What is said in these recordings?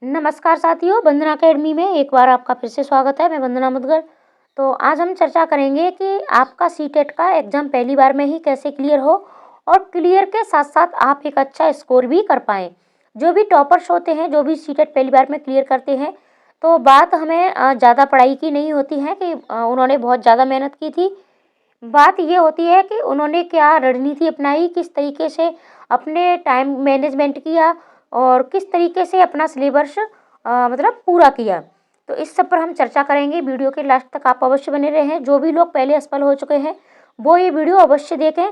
नमस्कार साथियों, वंदना अकेडमी में एक बार आपका फिर से स्वागत है। मैं वंदना मुदगल। तो आज हम चर्चा करेंगे कि आपका सीटेट का एग्ज़ाम पहली बार में ही कैसे क्लियर हो और क्लियर के साथ साथ आप एक अच्छा स्कोर भी कर पाएँ। जो भी टॉपर्स होते हैं, जो भी सीटेट पहली बार में क्लियर करते हैं, तो बात हमें ज़्यादा पढ़ाई की नहीं होती है कि उन्होंने बहुत ज़्यादा मेहनत की थी। बात ये होती है कि उन्होंने क्या रणनीति अपनाई, किस तरीके से अपने टाइम मैनेजमेंट किया और किस तरीके से अपना सिलेबस मतलब पूरा किया। तो इस सब पर हम चर्चा करेंगे। वीडियो के लास्ट तक आप अवश्य बने रहें। जो भी लोग पहले असफल हो चुके हैं वो ये वीडियो अवश्य देखें,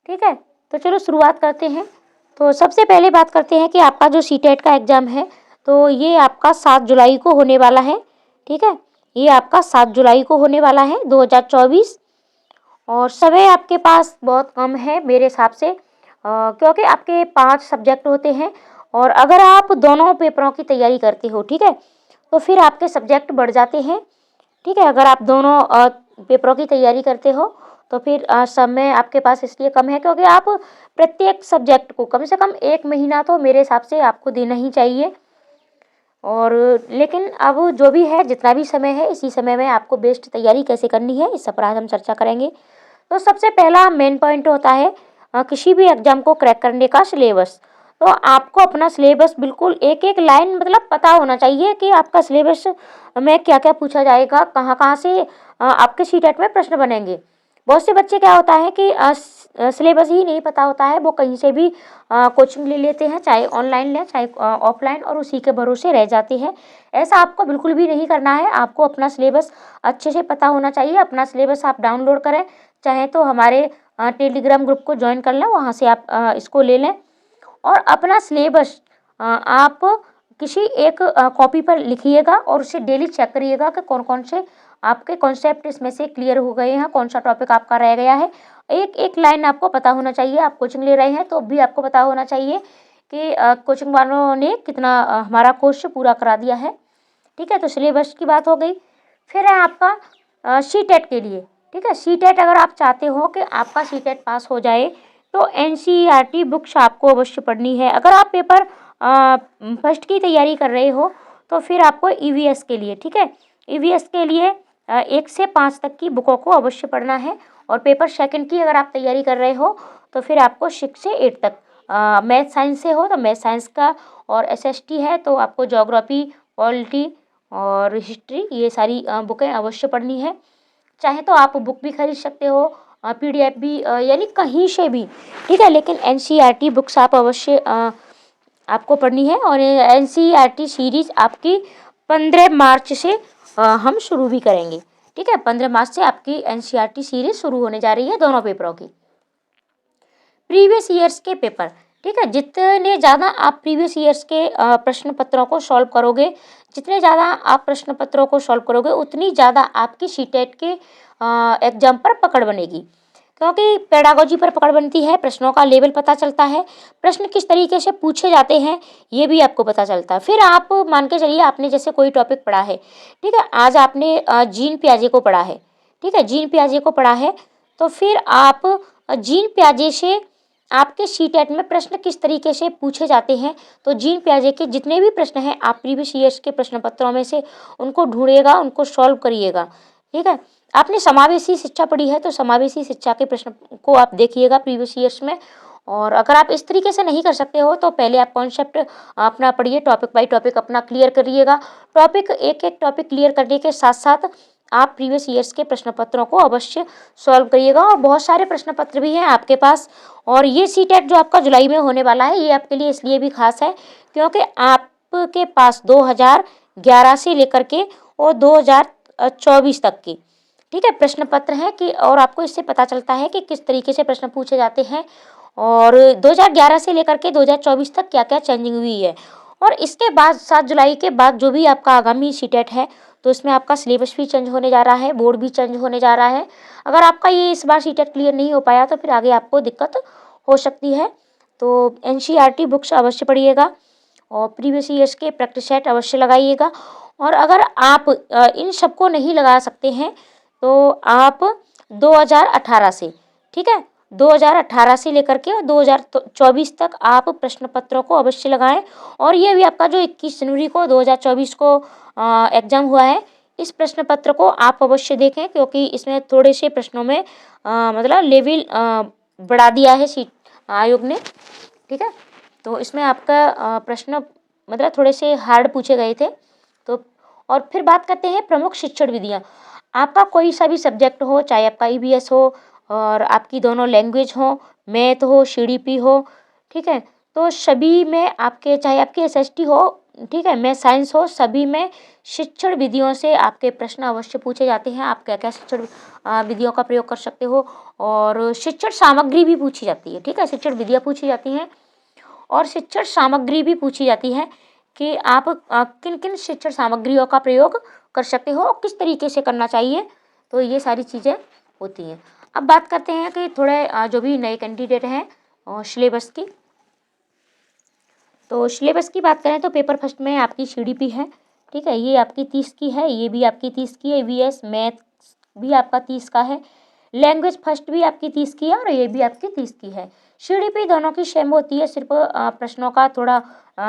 ठीक है। तो चलो शुरुआत करते हैं। तो सबसे पहले बात करते हैं कि आपका जो सीटेट का एग्ज़ाम है, तो ये आपका 7 जुलाई को होने वाला है, ठीक है। ये आपका 7 जुलाई को होने वाला है 2024। और समय आपके पास बहुत कम है मेरे हिसाब से, क्योंकि आपके 5 सब्जेक्ट होते हैं और अगर आप दोनों पेपरों की तैयारी करते हो, ठीक है, तो फिर आपके सब्जेक्ट बढ़ जाते हैं, ठीक है। अगर आप दोनों पेपरों की तैयारी करते हो तो फिर समय आपके पास इसलिए कम है क्योंकि आप प्रत्येक सब्जेक्ट को कम से कम 1 महीना तो मेरे हिसाब से आपको देना ही चाहिए। और लेकिन अब जो भी है, जितना भी समय है, इसी समय में आपको बेस्ट तैयारी कैसे करनी है, इस सब पर आज हम चर्चा करेंगे। तो सबसे पहला मेन पॉइंट होता है किसी भी एग्जाम को क्रैक करने का सिलेबस। तो आपको अपना सिलेबस बिल्कुल एक एक लाइन मतलब पता होना चाहिए कि आपका सिलेबस में क्या क्या पूछा जाएगा, कहाँ कहाँ से आपके सीटेट में प्रश्न बनेंगे। बहुत से बच्चे क्या होता है कि सिलेबस ही नहीं पता होता है, वो कहीं से भी कोचिंग ले लेते हैं, चाहे ऑनलाइन लें चाहे ऑफलाइन, और उसी के भरोसे रह जाते हैं। ऐसा आपको बिल्कुल भी नहीं करना है। आपको अपना सिलेबस अच्छे से पता होना चाहिए। अपना सिलेबस आप डाउनलोड करें, चाहे तो हमारे टेलीग्राम ग्रुप को ज्वाइन कर लें, वहाँ से आप इसको ले लें और अपना सिलेबस आप किसी एक कॉपी पर लिखिएगा और उसे डेली चेक करिएगा कि कौन कौन से आपके कॉन्सेप्ट इसमें से क्लियर हो गए हैं, कौन सा टॉपिक आपका रह गया है। एक एक लाइन आपको पता होना चाहिए। आप कोचिंग ले रहे हैं तो भी आपको पता होना चाहिए कि कोचिंग वालों ने कितना हमारा कोर्स पूरा करा दिया है, ठीक है। तो सिलेबस की बात हो गई। फिर है आपका सीटेट के लिए, ठीक है। सीटेट अगर आप चाहते हो कि आपका सीटेट पास हो जाए तो एनसीईआरटी बुक्स आपको अवश्य पढ़नी है। अगर आप पेपर फर्स्ट की तैयारी कर रहे हो तो फिर आपको ईवीएस के लिए, ठीक है, ईवीएस के लिए 1 से 5 तक की बुकों को अवश्य पढ़ना है। और पेपर सेकंड की अगर आप तैयारी कर रहे हो तो फिर आपको 6 से 8 तक, मैथ साइंस से हो तो मैथ साइंस का, और एसएसटी है तो आपको ज्योग्राफी, पॉलिटी और हिस्ट्री, ये सारी बुकें अवश्य पढ़नी है। चाहे तो आप बुक भी खरीद सकते हो, पीडीएफ भी, यानी कहीं से भी, ठीक है। लेकिन एनसीईआरटी बुक्स आप अवश्य आपको पढ़नी है। और एनसीईआरटी सीरीज आपकी 15 मार्च से हम शुरू भी करेंगे, ठीक है। 15 मार्च से आपकी एनसीईआरटी सीरीज शुरू होने जा रही है दोनों पेपरों की। प्रीवियस ईयर्स के पेपर, ठीक है, जितने ज़्यादा आप प्रीवियस ईयर्स के प्रश्न पत्रों को सॉल्व करोगे, जितने ज़्यादा आप प्रश्न पत्रों को सॉल्व करोगे, उतनी ज़्यादा आपकी सीटेट के एग्जाम पर पकड़ बनेगी। क्योंकि पेडागोजी पर पकड़ बनती है, प्रश्नों का लेवल पता चलता है, प्रश्न किस तरीके से पूछे जाते हैं ये भी आपको पता चलता है। फिर आप मान के चलिए आपने जैसे कोई टॉपिक पढ़ा है, ठीक है, आज आपने जीन पियाजे को पढ़ा है, ठीक है, जीन पियाजे को पढ़ा है, तो फिर आप जीन पियाजे से आपके सीटेट में प्रश्न किस तरीके से पूछे जाते हैं, तो जीन पियाजे के जितने भी प्रश्न हैं आप प्रीवियस ईयर्स के प्रश्न पत्रों में से उनको ढूंढिएगा, उनको सॉल्व करिएगा, ठीक है। आपने समावेशी शिक्षा पढ़ी है तो समावेशी शिक्षा के प्रश्न को आप देखिएगा प्रीवियस ईयर्स में। और अगर आप इस तरीके से नहीं कर सकते हो तो पहले आप कॉन्सेप्ट अपना पढ़िए, टॉपिक बाई टॉपिक अपना क्लियर करिएगा। टॉपिक एक एक टॉपिक क्लियर करने के साथ साथ आप प्रीवियस ईयर्स के प्रश्न पत्रों को अवश्य सॉल्व करिएगा। और बहुत सारे प्रश्न पत्र भी हैं आपके पास। और ये सीटेट जो आपका जुलाई में होने वाला है, ये आपके लिए इसलिए भी खास है क्योंकि आपके पास 2011 से लेकर के और 2024 तक की, ठीक है, प्रश्न पत्र है कि, और आपको इससे पता चलता है कि किस तरीके से प्रश्न पूछे जाते हैं और 2011 से लेकर के 2024 तक क्या क्या चेंजिंग हुई है। और इसके बाद 7 जुलाई के बाद जो भी आपका आगामी सीटेट है तो इसमें आपका सिलेबस भी चेंज होने जा रहा है, बोर्ड भी चेंज होने जा रहा है। अगर आपका ये इस बार सीटेट क्लियर नहीं हो पाया तो फिर आगे आपको दिक्कत हो सकती है। तो एनसीईआरटी बुक्स अवश्य पढ़िएगा और प्रीवियस ईयर्स के प्रैक्टिस सेट अवश्य लगाइएगा। और अगर आप इन सबको नहीं लगा सकते हैं तो आप 2018 से, ठीक है, 2018 से लेकर के और 2024 तक आप प्रश्न पत्रों को अवश्य लगाएं। और ये भी आपका जो 21 जनवरी को 2024 को एग्जाम हुआ है, इस प्रश्न पत्र को आप अवश्य देखें, क्योंकि इसमें थोड़े से प्रश्नों में मतलब लेवल बढ़ा दिया है सीट आयोग ने। ठीक है, तो इसमें आपका प्रश्न मतलब थोड़े से हार्ड पूछे गए थे। तो और फिर बात करते हैं प्रमुख शिक्षण विधियाँ। आपका कोई सा भी सब्जेक्ट हो, चाहे आपका ईवीएस हो और आपकी दोनों लैंग्वेज हो, मैथ हो, सीडीपी हो, ठीक है, तो सभी में आपके, चाहे आपकी एसएसटी हो, ठीक है, मैथ साइंस हो, सभी में शिक्षण विधियों से आपके प्रश्न अवश्य पूछे जाते हैं। आप क्या क्या शिक्षण विधियों का प्रयोग कर सकते हो, और शिक्षण सामग्री भी पूछी जाती है। ठीक है, शिक्षण विधियाँ पूछी जाती हैं और शिक्षण सामग्री भी पूछी जाती है कि आप किन किन शिक्षण सामग्रियों का प्रयोग कर सकते हो और किस तरीके से करना चाहिए। तो ये सारी चीज़ें होती हैं। अब बात करते हैं कि थोड़े जो भी नए कैंडिडेट हैं सिलेबस की। तो सिलेबस की बात करें तो पेपर फर्स्ट में आपकी सीडीपी है। ठीक है, ये आपकी 30 की है, ये भी आपकी 30 की है। ईवीएस मैथ भी आपका 30 का है। लैंग्वेज फर्स्ट भी आपकी 30 की है और ये भी आपकी 30 की है। सीडीपी दोनों की सेम होती है, सिर्फ प्रश्नों का थोड़ा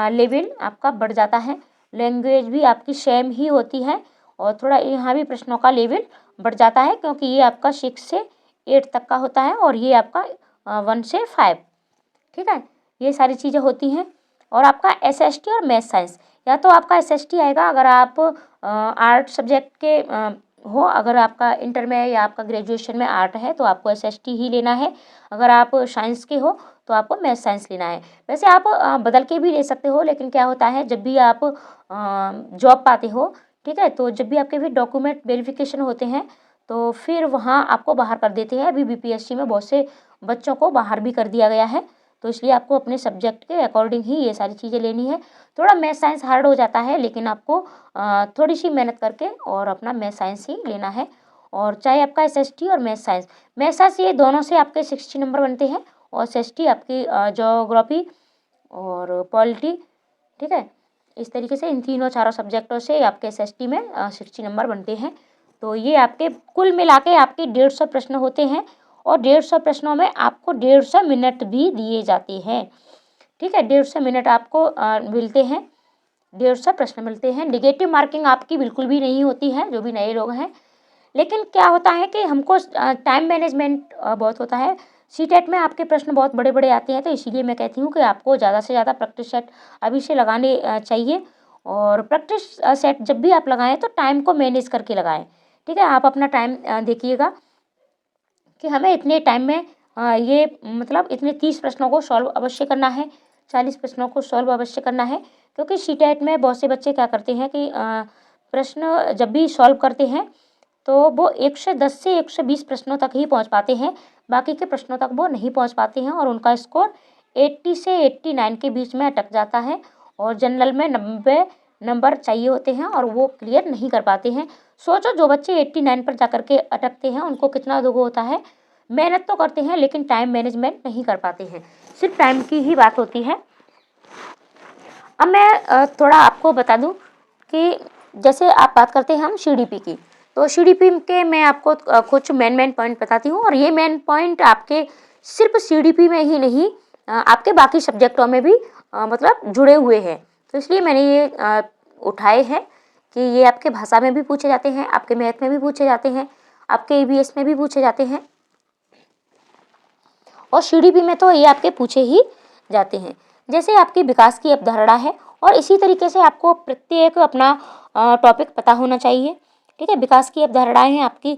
लेवल आपका बढ़ जाता है। लैंग्वेज भी आपकी सेम ही होती है और थोड़ा यहाँ भी प्रश्नों का लेवल बढ़ जाता है, क्योंकि ये आपका 6 से 8 तक का होता है और ये आपका 1 से 5। ठीक है, ये सारी चीज़ें होती हैं। और आपका एसएसटी और मैथ साइंस, या तो आपका एसएसटी आएगा अगर आप आर्ट सब्जेक्ट के हो, अगर आपका इंटर में या आपका ग्रेजुएशन में आर्ट है तो आपको एसएसटी ही लेना है। अगर आप साइंस के हो तो आपको मैथ साइंस लेना है। वैसे आप बदल के भी ले सकते हो, लेकिन क्या होता है जब भी आप जॉब पाते हो, ठीक है, तो जब भी आपके भी डॉक्यूमेंट वेरिफिकेशन होते हैं तो फिर वहाँ आपको बाहर कर देते हैं। अभी बीपीएससी में बहुत से बच्चों को बाहर भी कर दिया गया है, तो इसलिए आपको अपने सब्जेक्ट के अकॉर्डिंग ही ये सारी चीज़ें लेनी है। थोड़ा मैथ साइंस हार्ड हो जाता है, लेकिन आपको थोड़ी सी मेहनत करके और अपना मैथ साइंस ही लेना है। और चाहे आपका एसएसटी और मैथ साइंस ये दोनों से आपके 60 नंबर बनते हैं और एसएसटी आपकी ज्योग्राफी और पॉलिटी। ठीक है, इस तरीके से इन तीनों चारों सब्जेक्टों से आपके एसएसटी में 60 नंबर बनते हैं। तो ये आपके कुल मिला के आपके 150 प्रश्न होते हैं और 150 प्रश्नों में आपको 150 मिनट भी दिए जाते हैं। ठीक है, 150 मिनट आपको मिलते हैं, 150 प्रश्न मिलते हैं। नेगेटिव मार्किंग आपकी बिल्कुल भी नहीं होती है, जो भी नए लोग हैं। लेकिन क्या होता है कि हमको टाइम मैनेजमेंट बहुत होता है। सीटेट में आपके प्रश्न बहुत बड़े बड़े आते हैं, तो इसीलिए मैं कहती हूँ कि आपको ज़्यादा से ज़्यादा प्रैक्टिस सेट अभी से लगाने चाहिए। और प्रैक्टिस सेट जब भी आप लगाएं तो टाइम को मैनेज करके लगाएं। ठीक है, आप अपना टाइम देखिएगा कि हमें इतने टाइम में ये मतलब इतने 30 प्रश्नों को सॉल्व अवश्य करना है, 40 प्रश्नों को सॉल्व अवश्य करना है। क्योंकि सीटेट में बहुत से बच्चे क्या करते हैं कि प्रश्न जब भी सॉल्व करते हैं तो वो 110 से 120 प्रश्नों तक ही पहुंच पाते हैं, बाकी के प्रश्नों तक वो नहीं पहुंच पाते हैं और उनका स्कोर 80 से 89 के बीच में अटक जाता है। और जनरल में 90 नंबर चाहिए होते हैं और वो क्लियर नहीं कर पाते हैं। सोचो जो बच्चे 89 पर जाकर के अटकते हैं उनको कितना दुख होता है। मेहनत तो करते हैं लेकिन टाइम मैनेजमेंट नहीं कर पाते हैं, सिर्फ टाइम की ही बात होती है। अब मैं थोड़ा आपको बता दूं कि जैसे आप बात करते हैं हम सीडीपी की, तो सीडीपी के मैं आपको कुछ मेन पॉइंट बताती हूँ। और ये मेन पॉइंट आपके सिर्फ सीडीपी में ही नहीं, आपके बाकी सब्जेक्टों में भी मतलब जुड़े हुए हैं। तो इसलिए मैंने ये उठाए हैं कि ये आपके भाषा में भी पूछे जाते हैं, आपके मैथ में भी पूछे जाते हैं, आपके ईवीएस में भी पूछे जाते हैं और सीडीपी में तो ये आपके पूछे ही जाते हैं। जैसे आपकी विकास की अवधारणा है और इसी तरीके से आपको प्रत्येक अपना टॉपिक पता होना चाहिए। ठीक है, विकास की अवधारणाएं हैं आपकी,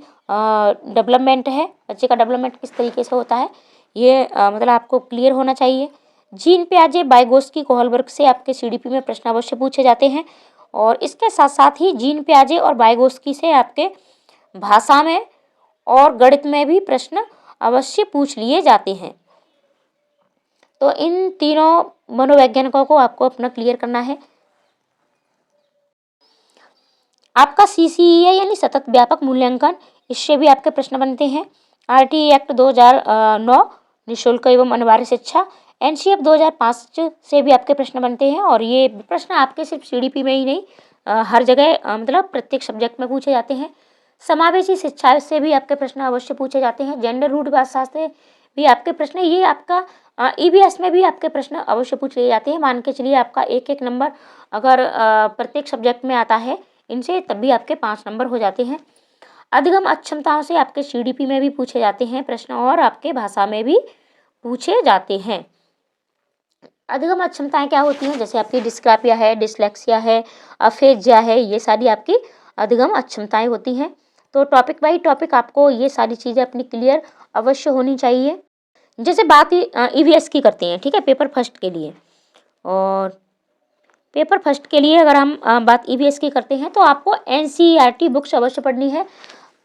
डेवलपमेंट है, बच्चे का डेवलपमेंट किस तरीके से होता है ये मतलब आपको क्लियर होना चाहिए। जीन पियाजे वाइगोत्स्की कोहलबर्ग से आपके सीडीपी में प्रश्न अवश्य पूछे जाते हैं और इसके साथ साथ ही जीन पियाजे और वाइगोत्स्की से आपके भाषा में और गणित में भी प्रश्न अवश्य पूछ लिए जाते हैं। तो इन तीनों मनोवैज्ञानिकों को आपको अपना क्लियर करना है। आपका सीसीईए यानी सतत व्यापक मूल्यांकन, इससे भी आपके प्रश्न बनते हैं। आरटीई एक्ट 2009 निःशुल्क एवं अनिवार्य शिक्षा, एनसीएफ 2005 से भी आपके प्रश्न बनते हैं और ये प्रश्न आपके सिर्फ सीडीपी में ही नहीं हर जगह मतलब प्रत्येक सब्जेक्ट में पूछे जाते हैं। समावेशी शिक्षा से भी आपके प्रश्न अवश्य पूछे जाते हैं। जेंडर रूढ़िवाद शास्त्र भी आपके प्रश्न, ये आपका ईवीएस में भी आपके प्रश्न अवश्य पूछ लिए जाते हैं। मान के चलिए आपका 1-1 नंबर अगर प्रत्येक सब्जेक्ट में आता है इनसे, तब भी आपके 5 नंबर हो जाते हैं। अधिगम अक्षमताओं से आपके सीडीपी में भी पूछे जाते हैं प्रश्न और आपके भाषा में भी पूछे जाते हैं। अधिगम अक्षमताएं क्या होती हैं? जैसे आपकी डिस्ग्राफिया है, डिसलेक्सिया है, अफेजिया है, ये सारी आपकी अधिगम अक्षमताएं होती हैं। तो टॉपिक बाई टॉपिक आपको ये सारी चीज़ें अपनी क्लियर अवश्य होनी चाहिए। जैसे बात ईवीएस की करते हैं, ठीक है, पेपर फर्स्ट के लिए। और पेपर फर्स्ट के लिए अगर हम बात ईवीएस की करते हैं तो आपको एनसीईआरटी बुक्स अवश्य पढ़नी है।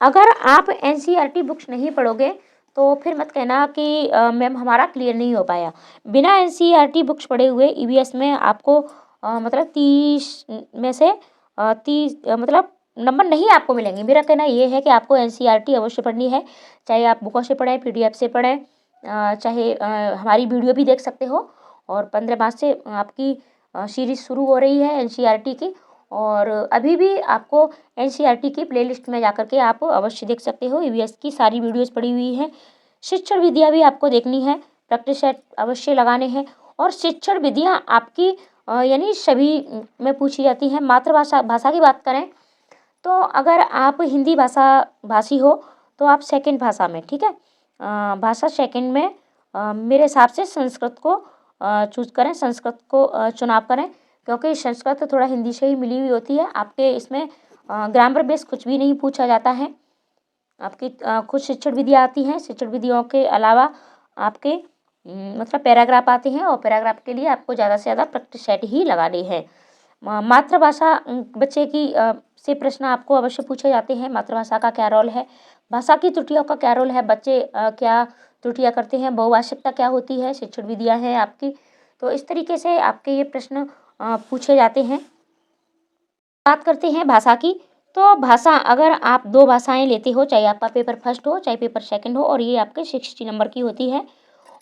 अगर आप एनसीईआरटी बुक्स नहीं पढ़ोगे तो फिर मत कहना कि मैम हमारा क्लियर नहीं हो पाया। बिना एनसीईआरटी बुक्स पढ़े हुए ईवीएस में आपको मतलब 30 में से 30 मतलब नंबर नहीं आपको मिलेंगे। मेरा कहना ये है कि आपको एनसीईआरटी अवश्य पढ़नी है, चाहे आप बुकों से पढ़ें, पीडीएफ से पढ़ें, चाहे हमारी वीडियो भी देख सकते हो। और 15 मार्च से आपकी सीरीज़ शुरू हो रही है एनसीईआरटी की, और अभी भी आपको एनसीईआरटी की प्लेलिस्ट में जाकर के आप अवश्य देख सकते हो। ईवीएस की सारी वीडियोस पड़ी हुई हैं। शिक्षण विधियाँ भी आपको देखनी है, प्रैक्टिस सेट अवश्य लगाने हैं। और शिक्षण विधियाँ आपकी यानी सभी में पूछी जाती हैं। मातृभाषा भाषा की बात करें तो अगर आप हिंदी भाषी हो तो आप सेकंड भाषा में, ठीक है, भाषा सेकंड में मेरे हिसाब से संस्कृत को चूज़ करें, संस्कृत को चुनाव करें, क्योंकि संस्कृत थोड़ा हिंदी से ही मिली हुई होती है। आपके इसमें ग्रामर बेस कुछ भी नहीं पूछा जाता है। आपकी कुछ शिक्षण विधियाँ आती हैं, शिक्षण विधियों के अलावा आपके मतलब पैराग्राफ आते हैं, और पैराग्राफ के लिए आपको ज़्यादा से ज़्यादा प्रैक्टिस सेट ही लगानी है। मातृभाषा बच्चे की से प्रश्न आपको अवश्य पूछे जाते हैं। मातृभाषा का क्या रोल है, भाषा की त्रुटियों का क्या रोल है, बच्चे क्या त्रुटियाँ करते हैं, बहुभाषिकता क्या होती है, शिक्षण विधियाँ हैं आपकी। तो इस तरीके से आपके ये प्रश्न पूछे जाते हैं। बात करते हैं भाषा की, तो भाषा अगर आप 2 भाषाएं लेते हो, चाहे आपका पेपर फर्स्ट हो चाहे पेपर सेकंड हो, और ये आपके 60 नंबर की होती है।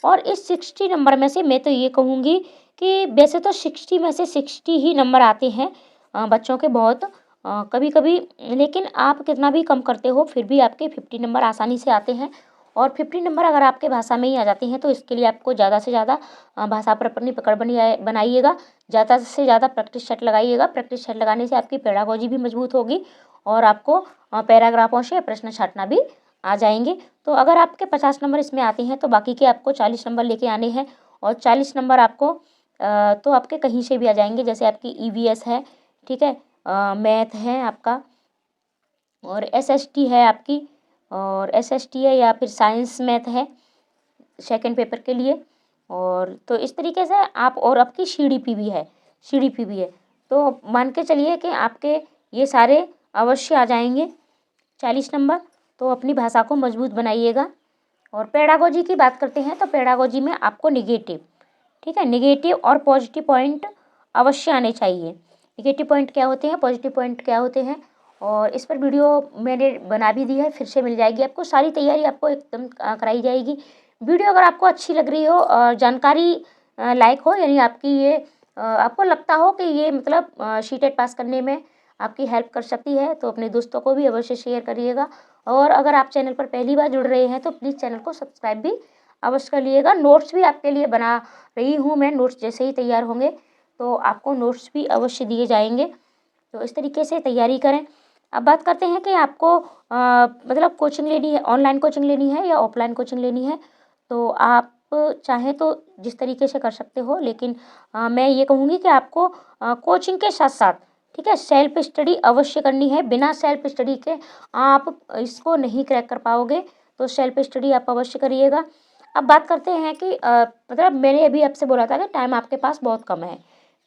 और इस 60 नंबर में से मैं तो ये कहूँगी कि वैसे तो 60 में से 60 ही नंबर आते हैं बच्चों के बहुत कभी कभी, लेकिन आप कितना भी कम करते हो फिर भी आपके 50 नंबर आसानी से आते हैं। और 50 नंबर अगर आपके भाषा में ही आ जाते हैं तो इसके लिए आपको ज़्यादा से ज़्यादा भाषा पर अपनी पकड़ बनाइएगा, ज़्यादा से ज़्यादा प्रैक्टिस सेट लगाइएगा। प्रैक्टिस सेट लगाने से आपकी पेडागोजी भी मजबूत होगी और आपको पैराग्राफों से प्रश्न छाटना भी आ जाएंगे। तो अगर आपके 50 नंबर इसमें आते हैं तो बाकी के आपको 40 नंबर लेके आने हैं, और 40 नंबर आपको तो आपके कहीं से भी आ जाएंगे। जैसे आपकी ईवीएस है, ठीक है, मैथ है आपका, और एसएसटी है आपकी, और एसएसटी है या फिर साइंस मैथ है सेकंड पेपर के लिए। और तो इस तरीके से आप, और आपकी सीडीपी भी है, सीडीपी भी है। तो मान के चलिए कि आपके ये सारे अवश्य आ जाएंगे 40 नंबर। तो अपनी भाषा को मजबूत बनाइएगा। और पेडागोजी की बात करते हैं तो पेडागोजी में आपको निगेटिव, ठीक है, निगेटिव और पॉजिटिव पॉइंट अवश्य आने चाहिए। निगेटिव पॉइंट क्या होते हैं, पॉजिटिव पॉइंट क्या होते हैं, और इस पर वीडियो मैंने बना भी दी है, फिर से मिल जाएगी आपको। सारी तैयारी आपको एकदम कराई जाएगी। वीडियो अगर आपको अच्छी लग रही हो और जानकारी लायक हो, यानी आपकी ये आपको लगता हो कि ये मतलब सीटेट पास करने में आपकी हेल्प कर सकती है, तो अपने दोस्तों को भी अवश्य शेयर करिएगा। और अगर आप चैनल पर पहली बार जुड़ रहे हैं तो प्लीज़ चैनल को सब्सक्राइब भी अवश्य कर लिएगा। नोट्स भी आपके लिए बना रही हूँ मैं, नोट्स जैसे ही तैयार होंगे तो आपको नोट्स भी अवश्य दिए जाएंगे। तो इस तरीके से तैयारी करें। अब बात करते हैं कि आपको मतलब कोचिंग लेनी है, ऑनलाइन कोचिंग लेनी है या ऑफलाइन कोचिंग लेनी है। तो आप चाहें तो जिस तरीके से कर सकते हो, लेकिन मैं ये कहूँगी कि आपको कोचिंग के साथ साथ, ठीक है, सेल्फ स्टडी अवश्य करनी है। बिना सेल्फ स्टडी के आप इसको नहीं क्रैक कर पाओगे, तो सेल्फ स्टडी आप अवश्य करिएगा। अब बात करते हैं कि मतलब मैंने अभी आपसे बोला था कि टाइम आपके पास बहुत कम है,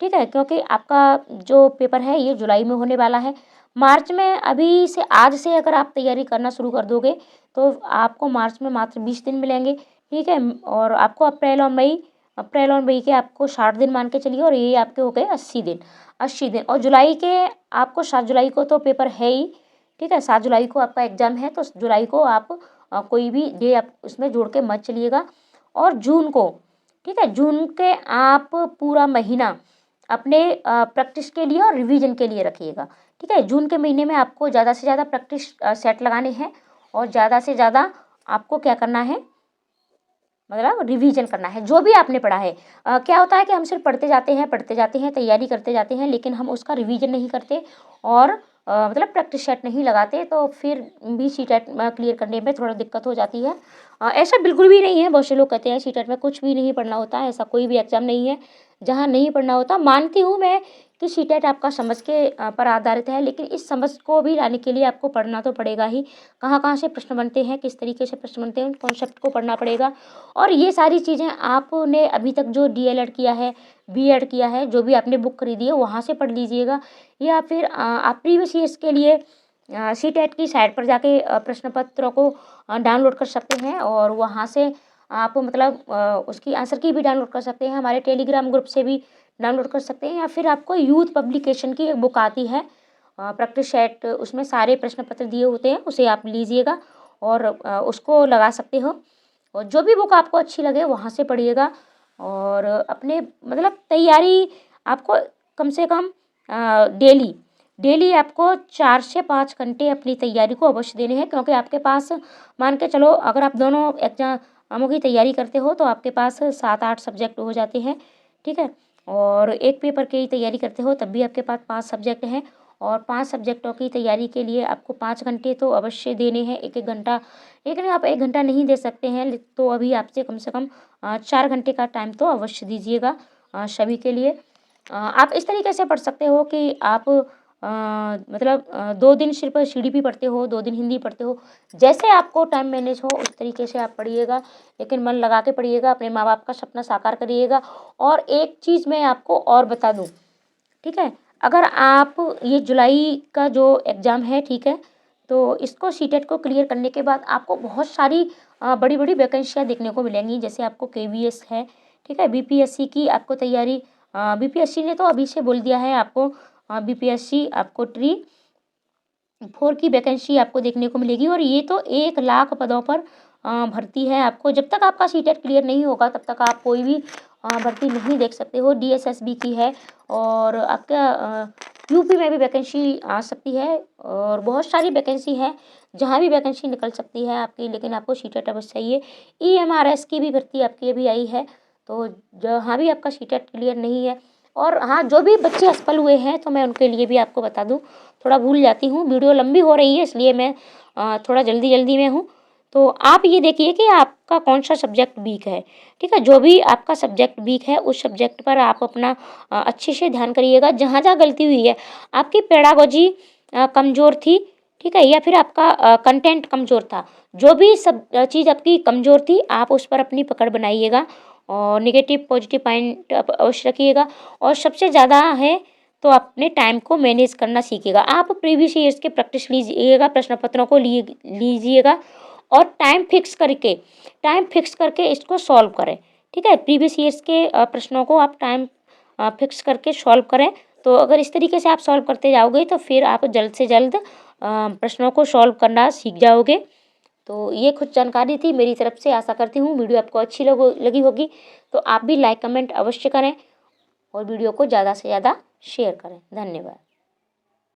ठीक है, क्योंकि आपका जो पेपर है ये जुलाई में होने वाला है। मार्च में अभी से, आज से अगर आप तैयारी करना शुरू कर दोगे तो आपको मार्च में मात्र 20 दिन मिलेंगे, ठीक है, और आपको अप्रैल और मई के आपको 60 दिन मान के चलिए, और ये आपके हो गए 80 दिन। और जुलाई के आपको 7 जुलाई को तो पेपर है ही, ठीक है, 7 जुलाई को आपका एग्जाम है, तो जुलाई को आप कोई भी डे आप उसमें जोड़ के मत चलिएगा। और जून को, ठीक है, जून के आप पूरा महीना अपने प्रैक्टिस के लिए और रिवीजन के लिए रखिएगा, ठीक है। जून के महीने में आपको ज़्यादा से ज़्यादा प्रैक्टिस सेट लगाने हैं, और ज़्यादा से ज़्यादा आपको क्या करना है, मतलब रिवीजन करना है जो भी आपने पढ़ा है। क्या होता है कि हम सिर्फ पढ़ते जाते हैं, तैयारी करते जाते हैं, लेकिन हम उसका रिवीजन नहीं करते और मतलब प्रैक्टिस सेट नहीं लगाते, तो फिर भी सीटेट क्लियर करने में थोड़ा दिक्कत हो जाती है। ऐसा बिल्कुल भी नहीं है, बहुत से लोग कहते हैं सीटेट में कुछ भी नहीं पढ़ना होता है, ऐसा कोई भी एग्ज़ाम नहीं है जहाँ नहीं पढ़ना होता। मानती हूँ मैं कि सीटेट आपका समझ के पर आधारित है, लेकिन इस समझ को भी लाने के लिए आपको पढ़ना तो पड़ेगा ही। कहाँ-कहाँ से प्रश्न बनते हैं, किस तरीके से प्रश्न बनते हैं, उन कॉन्सेप्ट को पढ़ना पड़ेगा। और ये सारी चीज़ें आपने अभी तक जो डीएलएड किया है, बीएड किया है, जो भी आपने बुक खरीदी है वहाँ से पढ़ लीजिएगा, या फिर आप प्रीवियस ईयर्स के लिए सीटेट की साइट पर जाके प्रश्न पत्रों को डाउनलोड कर सकते हैं और वहाँ से आप मतलब उसकी आंसर की भी डाउनलोड कर सकते हैं। हमारे टेलीग्राम ग्रुप से भी डाउनलोड कर सकते हैं, या फिर आपको यूथ पब्लिकेशन की एक बुक आती है प्रैक्टिस सेट, उसमें सारे प्रश्न पत्र दिए होते हैं, उसे आप लीजिएगा और उसको लगा सकते हो। और जो भी बुक आपको अच्छी लगे वहाँ से पढ़िएगा और अपने मतलब तैयारी आपको कम से कम डेली आपको 4 से 5 घंटे अपनी तैयारी को अवश्य देने हैं, क्योंकि आपके पास मान के चलो अगर आप दोनों एग्जामों की तैयारी करते हो तो आपके पास 7-8 सब्जेक्ट हो जाते हैं, ठीक है। और एक पेपर की तैयारी करते हो तब भी आपके पास 5 सब्जेक्ट हैं, और 5 सब्जेक्टों की तैयारी के लिए आपको 5 घंटे तो अवश्य देने हैं, 1-1 घंटा। लेकिन आप 1 घंटा नहीं दे सकते हैं तो अभी आपसे कम से कम 4 घंटे का टाइम तो अवश्य दीजिएगा सभी के लिए। आप इस तरीके से पढ़ सकते हो कि आप मतलब 2 दिन सिर्फ सीडीपी पढ़ते हो, 2 दिन हिंदी पढ़ते हो, जैसे आपको टाइम मैनेज हो उस तरीके से आप पढ़िएगा, लेकिन मन लगा के पढ़िएगा, अपने माँ बाप का सपना साकार करिएगा। और एक चीज़ मैं आपको और बता दूँ, ठीक है, अगर आप ये जुलाई का जो एग्ज़ाम है, ठीक है, तो इसको सीटेट को क्लियर करने के बाद आपको बहुत सारी बड़ी-बड़ी वैकेंसियाँ देखने को मिलेंगी। जैसे आपको केवीएस है, ठीक है, बीपीएससी की आपको तैयारी बीपीएससी ने तो अभी से बोल दिया है आपको, बीपीएससी आपको ट्री 4 की वैकेंसी आपको देखने को मिलेगी, और ये तो 1 लाख पदों पर भर्ती है। आपको जब तक आपका सीटेट क्लियर नहीं होगा तब तक आप कोई भी भर्ती नहीं देख सकते हो। डीएसएसबी की है और आपका यूपी में भी वैकेंसी आ सकती है, और बहुत सारी वैकेंसी है जहाँ भी वैकेंसी निकल सकती है आपकी, लेकिन आपको सीटेट अवश्य चाहिए। ईएमआरएस की भी भर्ती आपकी अभी आई है, तो जहाँ भी आपका सीटेट क्लियर नहीं है, और हाँ, जो भी बच्चे असफल हुए हैं तो मैं उनके लिए भी आपको बता दूँ, थोड़ा भूल जाती हूँ, वीडियो लंबी हो रही है इसलिए मैं थोड़ा जल्दी में हूँ। तो आप ये देखिए कि आपका कौन सा सब्जेक्ट वीक है, ठीक है। जो भी आपका सब्जेक्ट वीक है उस सब्जेक्ट पर आप अपना अच्छे से ध्यान करिएगा। जहाँ जहाँ गलती हुई है, आपकी पेडागोजी कमज़ोर थी, ठीक है, या फिर आपका कंटेंट कमज़ोर था, जो भी सब चीज़ आपकी कमज़ोर थी आप उस पर अपनी पकड़ बनाइएगा और नेगेटिव पॉजिटिव पॉइंट आप अवश्य रखिएगा। और सबसे ज़्यादा है तो अपने टाइम को मैनेज करना सीखिएगा। आप प्रीवियस ईयर्स के प्रैक्टिस लीजिएगा, प्रश्न पत्रों को लीजिएगा और टाइम फिक्स करके इसको सॉल्व करें, ठीक है। प्रीवियस ईयर्स के प्रश्नों को आप टाइम फिक्स करके सॉल्व करें। तो अगर इस तरीके से आप सॉल्व करते जाओगे तो फिर आप जल्द से जल्द प्रश्नों को सॉल्व करना सीख जाओगे। तो ये कुछ जानकारी थी मेरी तरफ से। आशा करती हूँ वीडियो आपको अच्छी लगी होगी, तो आप भी लाइक कमेंट अवश्य करें और वीडियो को ज़्यादा से ज़्यादा शेयर करें। धन्यवाद।